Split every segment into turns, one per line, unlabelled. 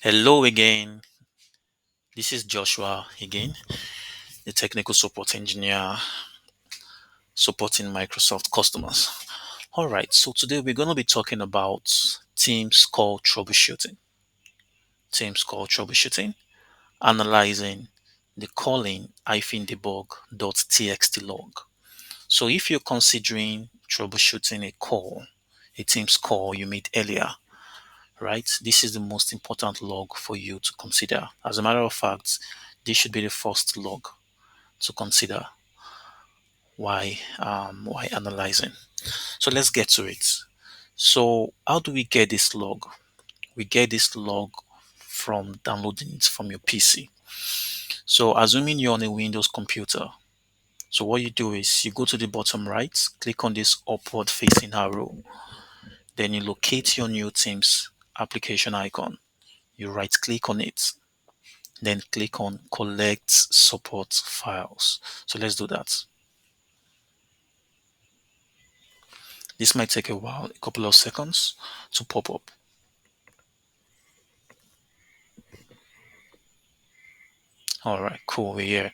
Hello again. This is Joshua again, the technical support engineer supporting Microsoft customers. All right, so today we're going to be talking about Teams call troubleshooting. Teams call troubleshooting, analyzing the calling-debug.txt log. So if you're considering troubleshooting a Teams call you made earlier, right? This is the most important log for you to consider. As a matter of fact, this should be the first log to consider why analyzing. So let's get to it. So how do we get this log? We get this log from downloading it from your PC. So assuming you're on a Windows computer, so what you do is you go to the bottom right, click on this upward facing arrow, then you locate your new Teams application icon. You right click on it, then click on collect support files. So let's do that. This might take a while, a couple of seconds to pop up. All right, cool. We're here.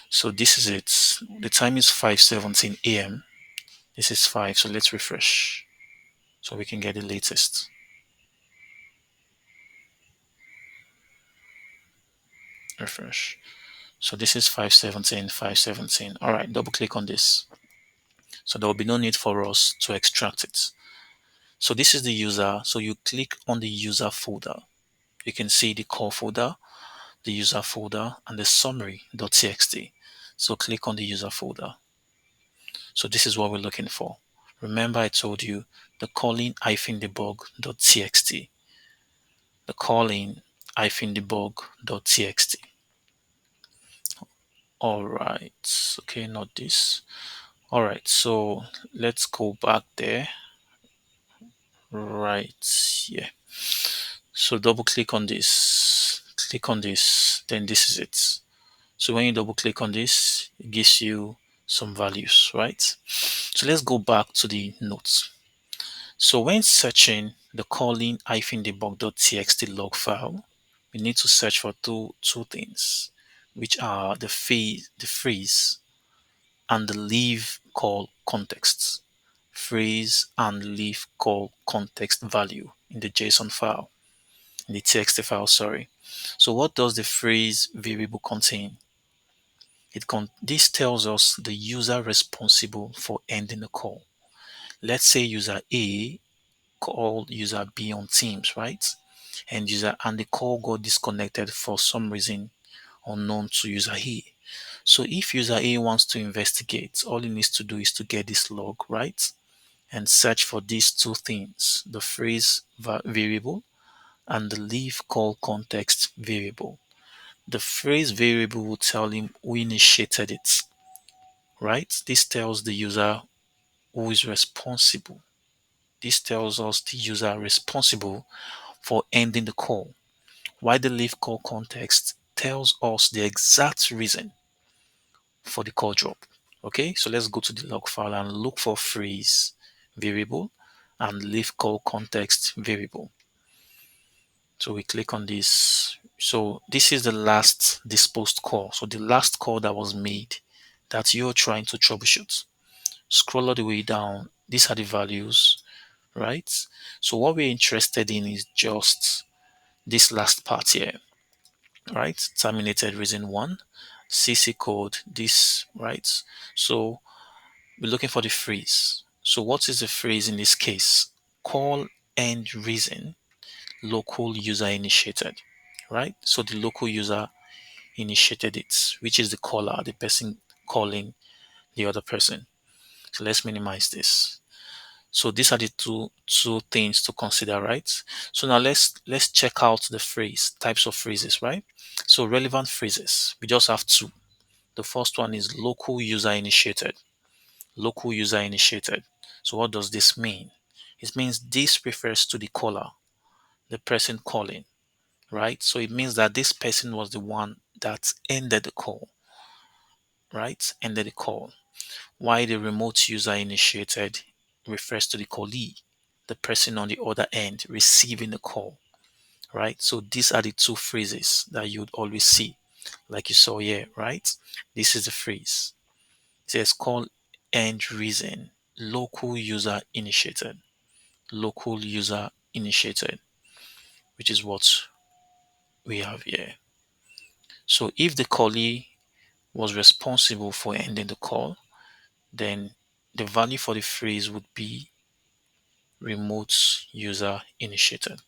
So this is it. The time is 5:17 a.m. This is 5. So let's refresh so we can get the latest. Refresh. So this is 5:17, 5:17. All right, double click on this. So there will be no need for us to extract it. So this is the user. So you click on the user folder. You can see the core folder, the user folder, and the summary.txt. So click on the user folder. So this is what we're looking for. Remember I told you the calling-debug.txt. The calling-debug.txt. Alright, okay, not this. Alright, so let's go back there. Right, yeah. So double click on this, then this is it. So when you double click on this, it gives you some values, right? So let's go back to the notes. So when searching the calling-debug.txt log file, we need to search for two things, which are the phrase and the leave call context. Phrase and leave call context value in the JSON file, in the TXT file, sorry. So what does the phrase variable contain? This tells us the user responsible for ending the call. Let's say user A called user B on Teams, right? And the call got disconnected for some reason unknown to user A. So if user A wants to investigate, all he needs to do is to get this log, right? And search for these two things, the phrase variable and the leave call context variable. The phrase variable will tell him who initiated it, right? This tells the user who is responsible. This tells us the user responsible for ending the call, while the leave call context tells us the exact reason for the call drop. Okay, so let's go to the log file and look for phrase variable and leave call context variable. So we click on this. So this is the last disposed call. So the last call that was made that you're trying to troubleshoot. Scroll all the way down. These are the values, right? So what we're interested in is just this last part here, right? Terminated reason 1, CC code, this, right? So we're looking for the phrase. So what is the phrase in this case? Call end reason local user initiated, right? So the local user initiated it, which is the caller, the person calling the other person. So let's minimize this. So these are the two things to consider, right? So now let's check out the phrase types of phrases, right? So relevant phrases, we just have two. The first one is local user initiated. Local user initiated. So what does this mean? It means this refers to the caller, the person calling, right? So it means that this person was the one that ended the call, right? Ended the call. While the remote user initiated refers to the callee, the person on the other end receiving the call, right? So these are the two phrases that you'd always see, like you saw here, right? This is the phrase. It says call end reason local user initiated, local user initiated, which is what we have here. So if the callee was responsible for ending the call, then the value for the phrase would be remote user initiated.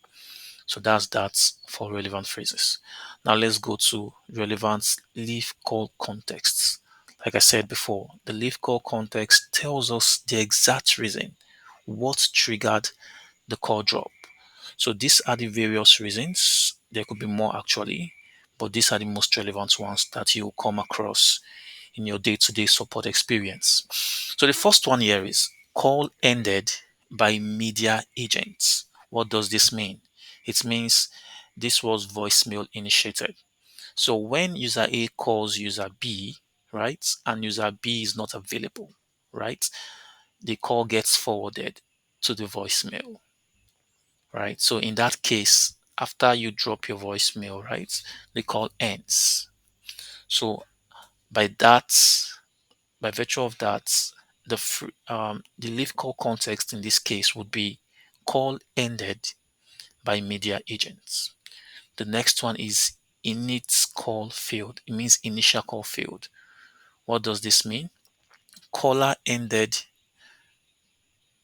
So that's that for relevant phrases. Now let's go to relevant leave call contexts. Like I said before, the leave call context tells us the exact reason what triggered the call drop. So these are the various reasons. There could be more actually, but these are the most relevant ones that you will come across in your day-to-day support experience. So the first one here is call ended by media agents. What does this mean? It means this was voicemail initiated. So when user A calls user B, right, and user B is not available, right, the call gets forwarded to the voicemail, right? So in that case, after you drop your voicemail, right, the call ends. So by that, by virtue of that, the leave call context in this case would be call ended by media agents. The next one is init call failed. It means initial call failed. What does this mean? Caller ended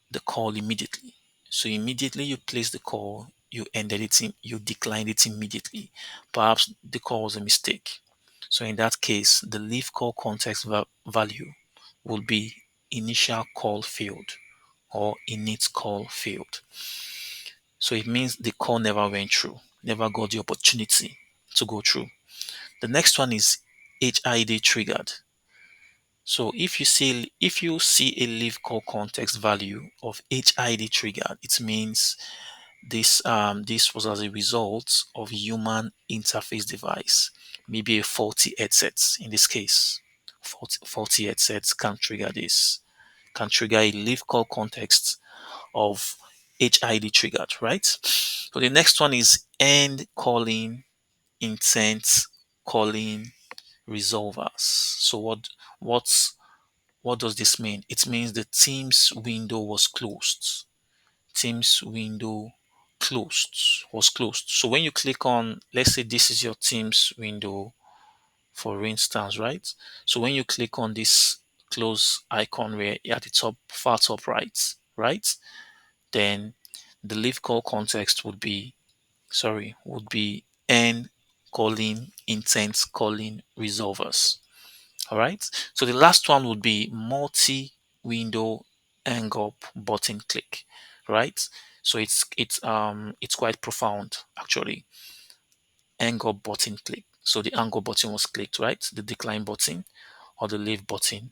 the call immediately. So immediately you place the call, you ended it, you declined it immediately. Perhaps the call was a mistake. So in that case, the leave call context value will be initial call failed or init call failed. So it means the call never went through, never got the opportunity to go through. The next one is HID triggered. So if you see a leave call context value of HID triggered, it means this was as a result of human interface device, maybe a faulty headset in this case. Faulty headsets can trigger this, can trigger a leave call context of HID triggered, right? So the next one is end calling intent calling resolvers. So what's what does this mean? It means the Teams window was closed. Teams window was closed. So when you click on, let's say this is your Teams window, for instance, right? So when you click on this close icon where at the top, far top right? Then the leave call context would be end calling intent calling resolvers. All right. So the last one would be multi-window hang up button click, right? So it's quite profound actually. Hang up button click. So the hang up button was clicked, right? The decline button or the leave button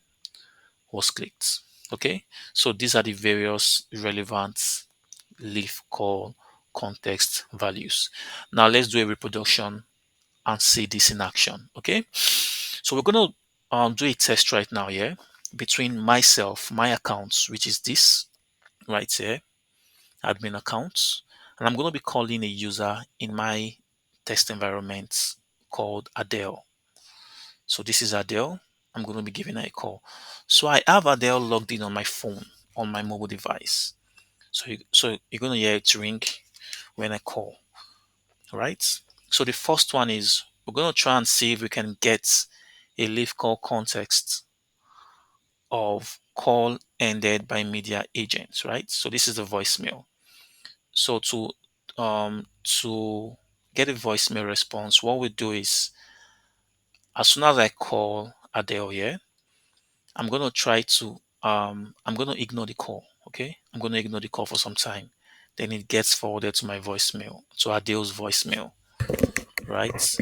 was clicked. Okay. So these are the various relevant leave call context values. Now let's do a reproduction and see this in action. Okay. So we're going to do a test right now here between myself, my accounts, which is this right here, admin accounts, and I'm going to be calling a user in my test environment called Adele. So this is Adele. I'm going to be giving her a call. So I have Adele logged in on my phone, on my mobile device. So you're going to hear it ring when I call, right? So the first one is we're going to try and see if we can get a leave call context of call ended by media agents, right? So this is the voicemail. So to get a voicemail response, what we do is as soon as I call Adele here, I'm gonna ignore the call. Okay. I'm gonna ignore the call for some time. Then it gets forwarded to my voicemail, to Adele's voicemail, right?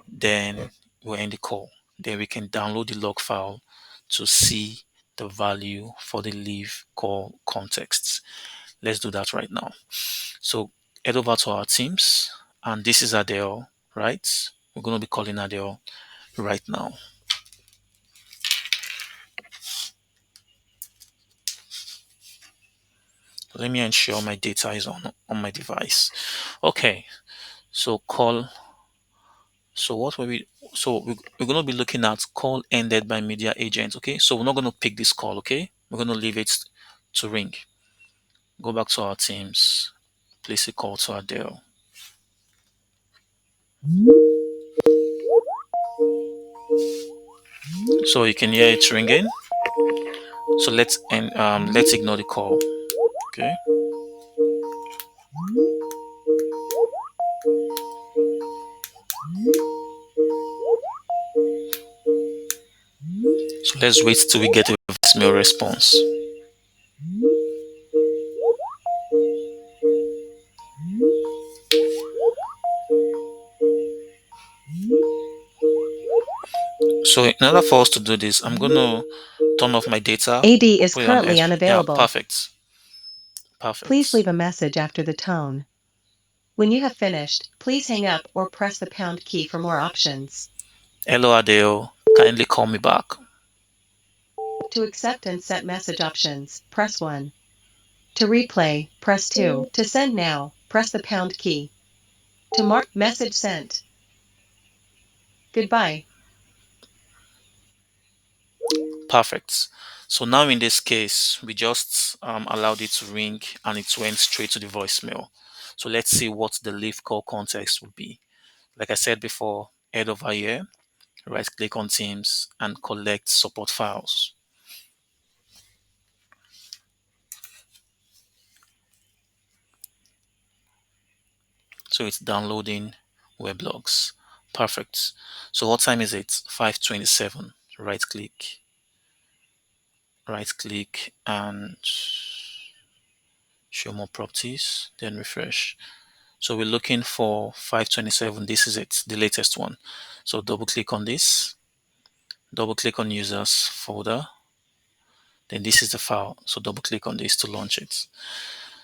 Then we'll end the call. Then we can download the log file to see the value for the leave call contexts. Let's do that right now. So head over to our teams, and this is Adele, right? We're going to be calling Adele right now. Let me ensure my data is on my device. Okay, So call. So what were we? So we're going to be looking at call ended by media agent. Okay. So we're not going to pick this call. Okay. We're going to leave it to ring. Go back to our teams. Place a call to Adele. So you can hear it ringing. So let's ignore the call. Okay. So let's wait till we get a voicemail response. So in order for us to do this, I'm going to turn off my data.
AD is
Put it on
currently
edge. Yeah,
unavailable.
perfect.
Please
Perfect.
leave a message after the tone. When you have finished, please hang up or press the pound key for more options.
Hello Adele, kindly call me back.
To accept and set message options, press 1. To replay, press 2. To send now, press the pound key. To mark message sent. Goodbye.
Perfect. So now in this case, we just allowed it to ring and it went straight to the voicemail. So let's see what the leave call context would be. Like I said before, head over here, right click on Teams and collect support files. So it's downloading weblogs. Perfect. So what time is it? 5:27. Right click and show more properties, then refresh. So we're looking for 527. This is it, the latest one. So double click on this, double click on users folder. Then this is the file. So double click on this to launch it.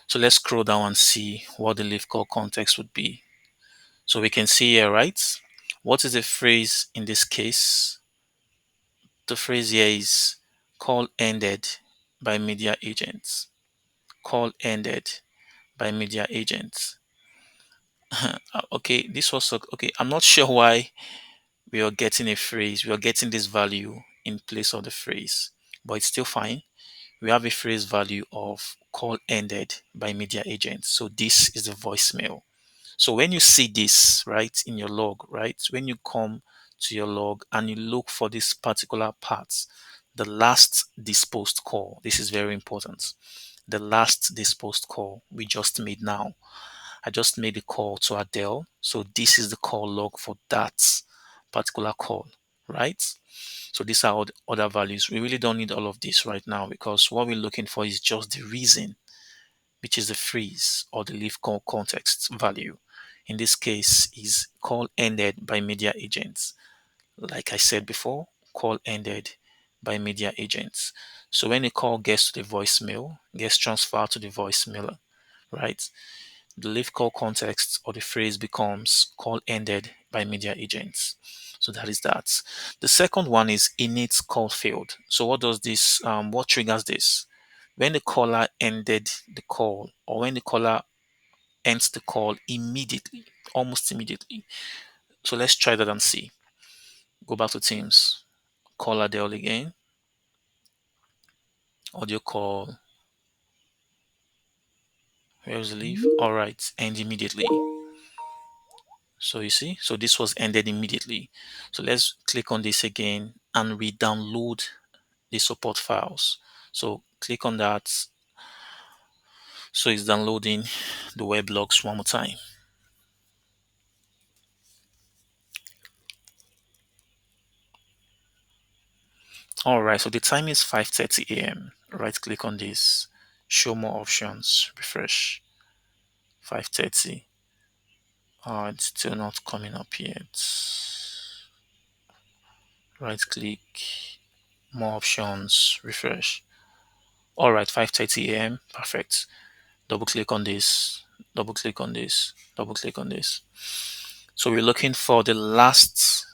So let's scroll down and see what the leave call context would be. So we can see here, right? What is the phrase in this case? The phrase here is call ended by media agents. Call ended by media agents. Okay, this was okay. I'm not sure why we are getting a phrase, we are getting this value in place of the phrase, but it's still fine. We have a phrase value of call ended by media agent. So this is the voicemail. So when you see this, right, in your log, right, when you come to your log and you look for this particular part, the last disposed call, this is very important. The last disposed call we just made now. I just made a call to Adele. So this is the call log for that particular call, right? So these are all the other values. We really don't need all of this right now because what we're looking for is just the reason, which is the freeze or the leave call context value. In this case is call ended by media agents. Like I said before, call ended by media agents. So when a call gets to the voicemail, gets transferred to the voicemail, right? The leave call context or the phrase becomes call ended by media agents. So that is that. The second one is init call failed. So what does this, what triggers this? When the caller ended the call or when the caller ends the call immediately, almost immediately. So let's try that and see. Go back to Teams, call Adele again, audio call, where's the leave? All right, end immediately. So you see, so this was ended immediately. So let's click on this again and re-download the support files. So click on that. So it's downloading the weblogs one more time. All right, so the time is 5:30 a.m. Right click on this, show more options, refresh. 5:30. It's still not coming up yet. Right click, more options, refresh. All right, 5:30 a.m. Perfect. Double click on this, double click on this, double click on this. So we're looking for the last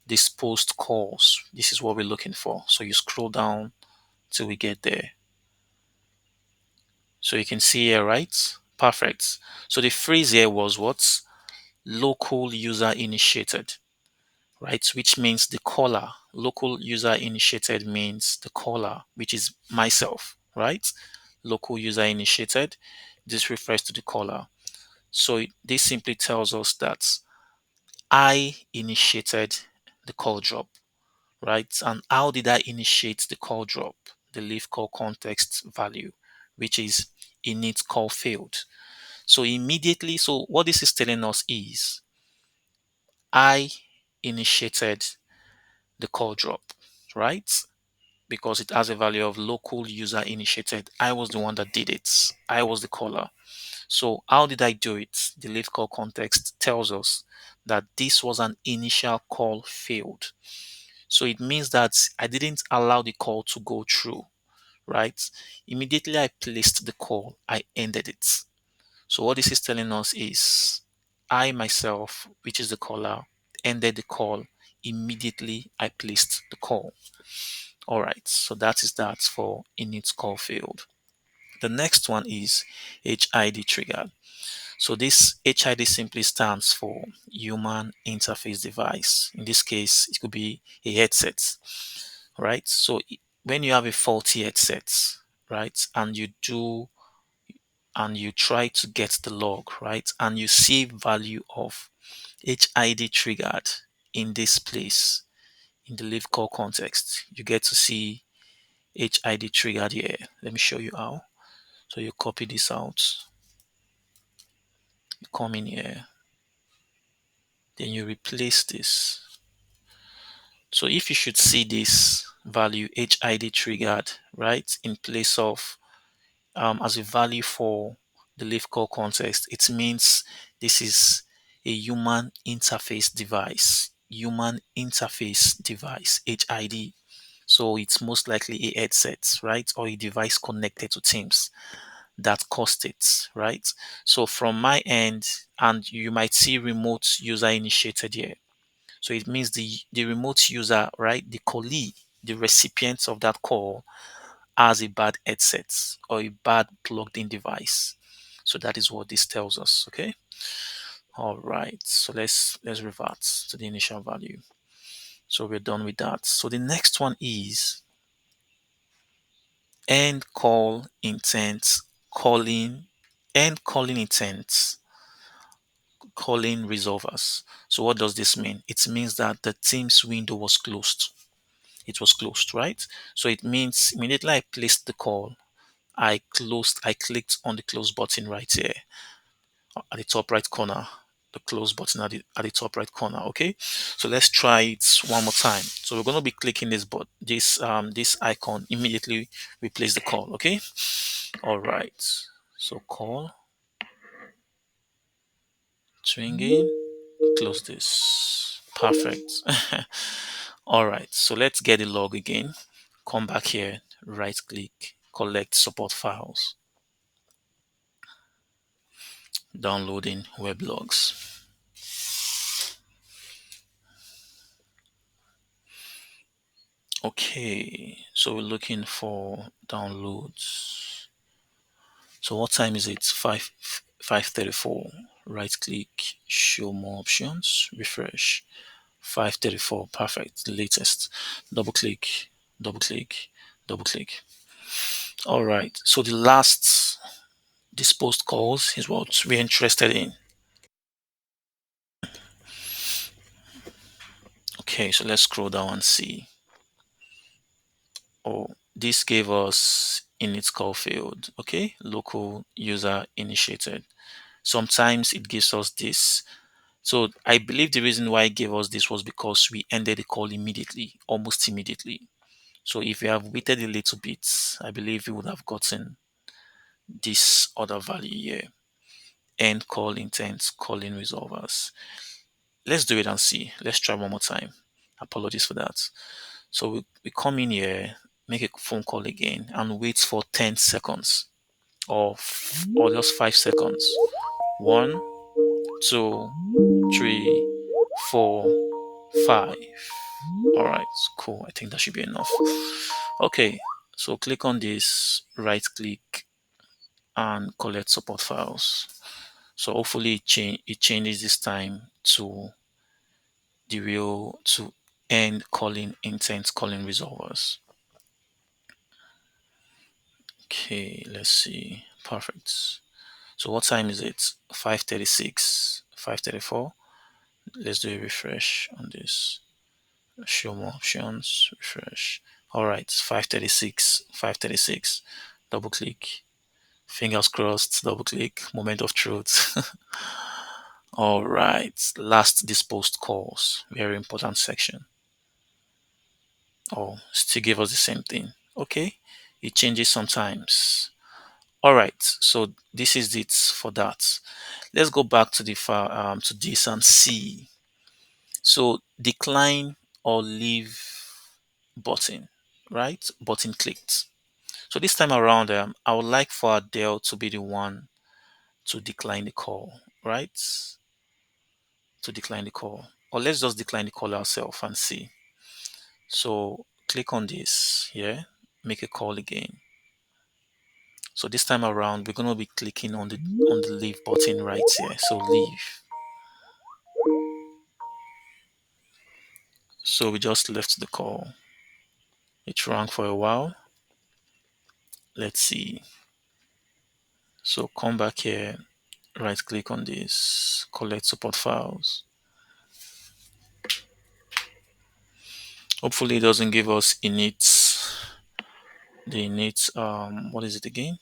disposed calls. This is what we're looking for. So you scroll down till we get there. So you can see here, right? Perfect. So the phrase here was what? local user initiated, right? Which means the caller. Local user initiated means the caller, which is myself, right? Local user initiated. This refers to the caller. So this simply tells us that I initiated the call drop, right? And how did I initiate the call drop? The leave call context value, which is init call failed. So immediately, so what this is telling us is I initiated the call drop, right? Because it has a value of local user initiated. I was the one that did it. I was the caller. So how did I do it? The leave call context tells us that this was an initial call failed. So it means that I didn't allow the call to go through, right? Immediately I placed the call, I ended it. So what this is telling us is I myself, which is the caller, ended the call immediately I placed the call. All right, so that is that for init call failed. The next one is HID triggered. So this HID simply stands for human interface device. In this case, it could be a headset, right? So when you have a faulty headset, right, and you try to get the log, right, and you see value of HID triggered in this place in the leave call context, you get to see HID triggered here. Let me show you how. So you copy this out, you come in here, then you replace this. So if you should see this value HID triggered, right, in place of as a value for the leave call context, it means this is a human interface device. Human interface device, HID. So it's most likely a headset, right, or a device connected to Teams that caused it, right? So from my end, and you might see remote user initiated here. So it means the remote user, right, the callee, the recipient of that call has a bad headset or a bad plugged in device. So that is what this tells us. Okay. All right. So let's revert to the initial value. So we're done with that. So the next one is end call intent calling end calling intent calling resolvers. So what does this mean? It means that the Teams window was closed. It was closed, right? So it means immediately I placed the call, I clicked on the close button right here at the top right corner, the close button at the top right corner. Okay, so let's try it one more time. So we're going to be clicking this icon, immediately replace the call. Okay, all right, so call, stringing, close this, perfect. All right, so let's get the log again. Come back here, right click, collect support files, downloading web logs. Okay, so we're looking for downloads. So what time is it? 5:34. Right click, show more options, refresh. 5:34, perfect, the latest. Double click, double click, double click. All right, so the last disposed calls is what we're interested in. Okay, so let's scroll down and see. Oh, this gave us init call field. Okay, local user initiated. Sometimes it gives us this. So I believe the reason why it gave us this was because we ended the call immediately, almost immediately. So if we have waited a little bit, I believe we would have gotten this other value here. End call intent, calling resolvers. Let's do it and see. Let's try one more time. Apologies for that. So we come in here, make a phone call again, and wait for 10 seconds or just 5 seconds. 1, 2, 3, 4, 5. All right, cool. I think that should be enough. Okay, so click on this, right click, and collect support files. So hopefully it changes this time to the real to end calling intent calling resolvers. Okay, let's see. Perfect. So what time is it? 5:36, 5:34. Let's do a refresh on this. Show more options, refresh. All right, 5:36, 5:36. Double click. Fingers crossed, double click. Moment of truth. All right, last disposed calls. Very important section. Oh, still give us the same thing. Okay, it changes sometimes. All right, so this is it for that. Let's go back to the file to this and see. So decline or leave button, right? Button clicked. So this time around, I would like for Adele to be the one to decline the call, right? To decline the call. Or let's just decline the call ourselves and see. So click on this here, make a call again. So this time around, we're going to be clicking on the leave button right here. So leave. So we just left the call. It rang for a while. Let's see. So come back here, right click on this, collect support files. Hopefully it doesn't give us the init, what is it again?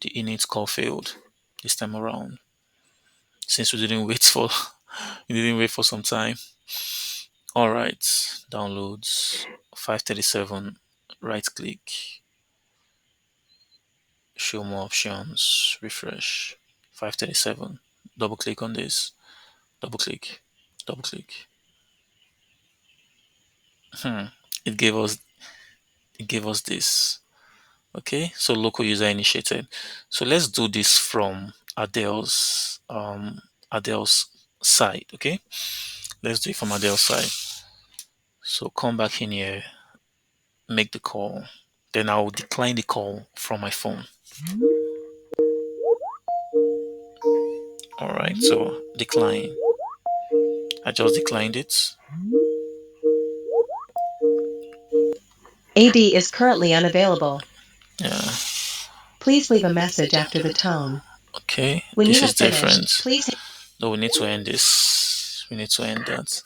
The init call failed this time around. Since we didn't wait for, we didn't wait for some time. All right, downloads, 537, right click, show more options, refresh, 537, double click on this, double click, double click. Hmm. It gave us this. Okay, so local user initiated. So let's do this from Adele's side. Okay, let's do it from Adele's side. So come back in here, make the call. Then I will decline the call from my phone. All right, so decline. I just declined it.
AD is currently unavailable.
Yeah.
Please leave a message after the tone.
Okay,
When you
this is
have finished,
different.
please.
No, we need to end this. We need to end that.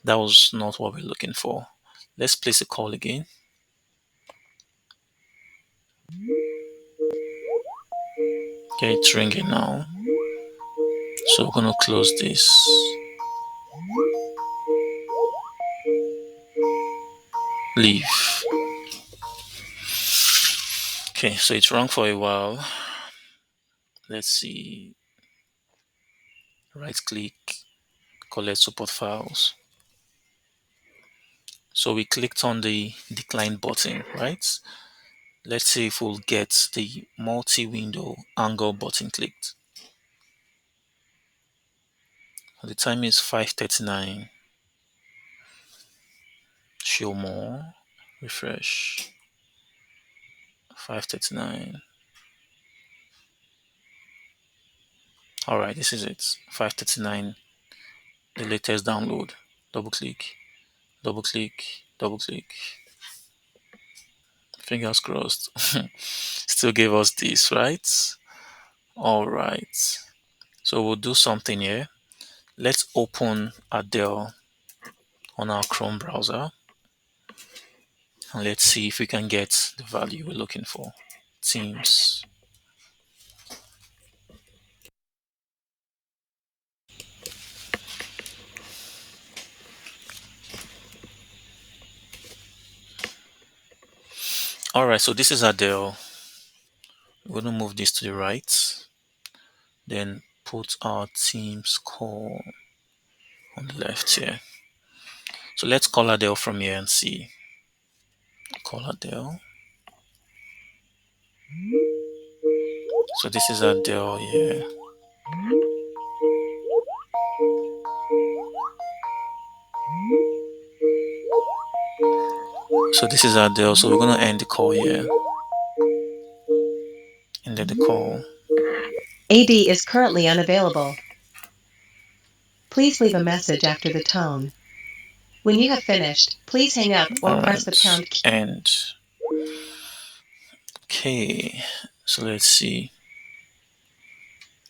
That was not what we're looking for. Let's place a call again. Okay, it's ringing now. So we're gonna close this. Leave. Okay, so it's rung for a while. Let's see. Right click, collect support files. So we clicked on the decline button, right? Let's see if we'll get the multi-window angle button clicked. The time is 5:39. Show more. Refresh. 5:39. Alright, this is it. 5:39. The latest download. Double click. Double click. Double click. Fingers crossed. Still gave us this, right? Alright. So we'll do something here. Let's open Adele on our Chrome browser. And let's see if we can get the value we're looking for. Teams. Alright, so this is Adele. We're going to move this to the right. Then put our Teams call on the left here. So let's call Adele from here and see. Call Adele. So this is Adele here. So this is Adele. So we're going to end the call here. Ended the call.
AD is currently unavailable. Please leave a message after the tone. When you have finished, please hang up or
All
press the
right,
pound key.
and okay, so let's see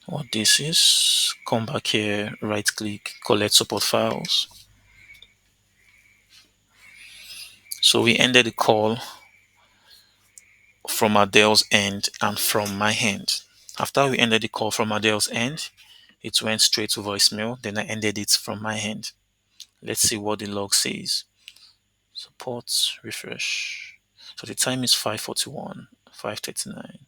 what this is. Come back here, right click, collect support files. So we ended the call from Adele's end and from my end. After we ended the call from Adele's end, it went straight to voicemail. Then I ended it from my end. Let's see what the log says. Support refresh. So the time is 5:41, 5:39.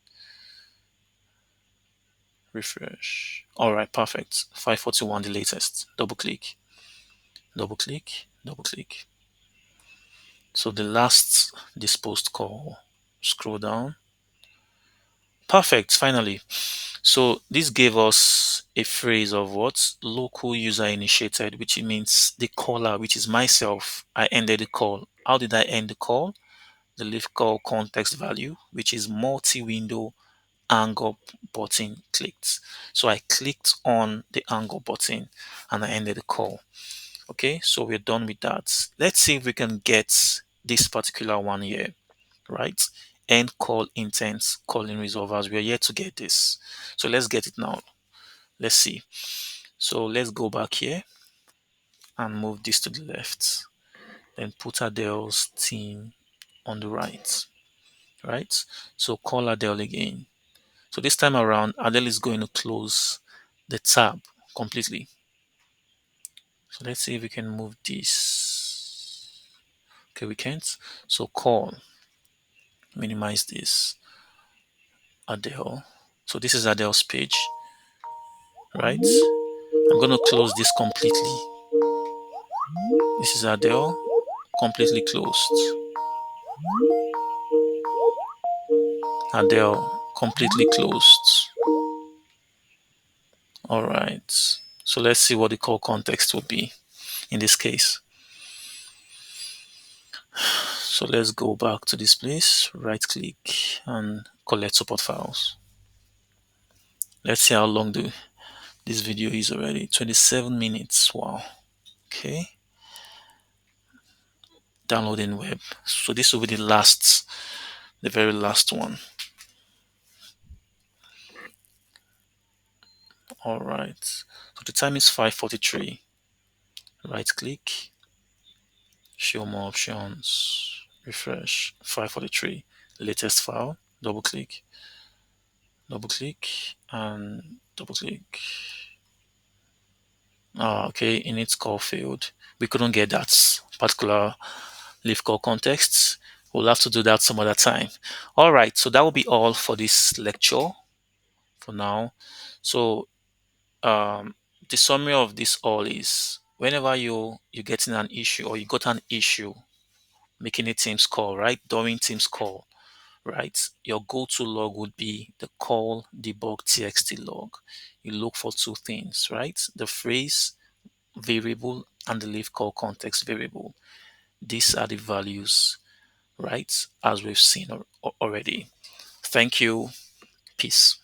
Refresh. All right, perfect. 5:41, the latest. Double click, double click, double click. So the last disposed call. Scroll down. Perfect. Finally. So this gave us a phrase of what? Local user initiated, which means the caller, which is myself. I ended the call. How did I end the call? The leave call context value, which is multi-window angle button clicked. So I clicked on the angle button and I ended the call. Okay, so we're done with that. Let's see if we can get this particular one here, right? End call intents calling resolvers. We are yet to get this. So let's get it now. Let's see. So let's go back here and move this to the left. Then put Adele's team on the right, right? So call Adele again. So this time around, Adele is going to close the tab completely. So let's see if we can move this. Okay, we can't. So call, minimize this, Adele. So this is Adele's page, right? I'm going to close this completely. This is Adele, completely closed. Adele, completely closed. All right. So let's see what the call context will be in this case. So let's go back to this place, right click and collect support files. Let's see how long this video is already. 27 minutes. Wow. Okay. Downloading web. So this will be the very last one. All right. So the time is 5:43. Right click, show more options, refresh. 5:43. Latest file. Double click, and double click. Okay, init call failed. We couldn't get that particular leave call context. We'll have to do that some other time. All right, so that will be all for this lecture for now. So the summary of this all is whenever you're getting an issue or you got an issue making a Teams call, right? During Teams call, right? Your go-to log would be the Calling-debug.txt log. You look for two things, right? The phrase variable and the leave call context variable. These are the values, right? As we've seen already. Thank you. Peace.